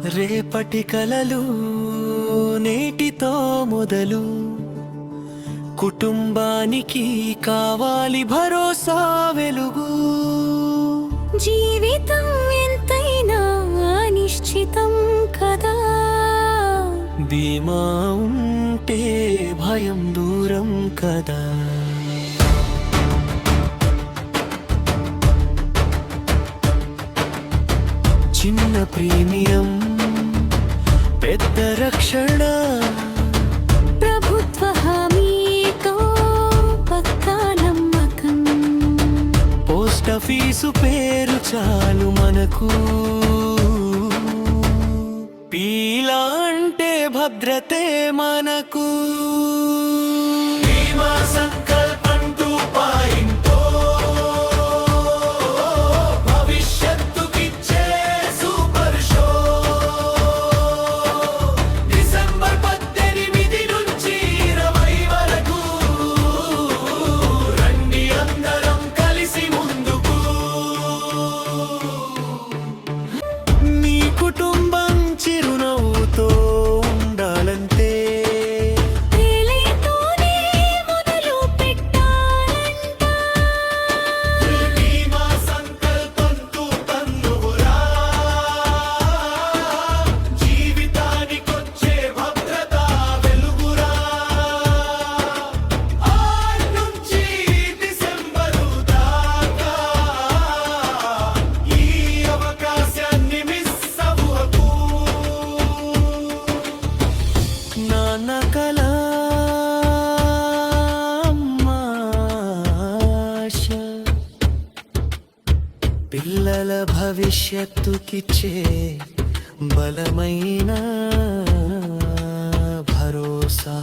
రేపటి కలలు నేటితో మొదలు, కుటుంబానికి కావాలి భరోసా వెలుగు. జీవితం ఎంతైనా అనిశ్చితం కదా, ధీమా ఉంటే భయం దూరం కదా. చిన్న ప్రీమియం పెద్ద రక్షణ, ప్రభుత్వ హామీతో పక్కా నమ్మకం. పోస్టాఫీసు పేరు చాలు మనకు, పీలా అంటే భద్రతే మనకు. బీమా సంకల్పం 2.0 భవిష్యత్తుకిచ్చే సూపర్ షో. డిసెంబర్ 18 నుంచి 20 వరకు రండి అందరం కలిసి ముందుకు. మీ కుటుంబం చిరునవ్వుతో ఉండాలంటే తేలితోనే మొదలు పెట్టాలంట. బీమా సంకల్పం 2.0 జీవితానికొచ్చే భద్రత వెలుగురా. 6 నుంచి డిసెంబరు దాకా ఈ అవకాశాన్ని మిస్ అవ్వకు. నాన్న కల అమ్మ ఆశ, పిల్లల భవిష్యత్తుకిచ్చే బలమైన భరోసా.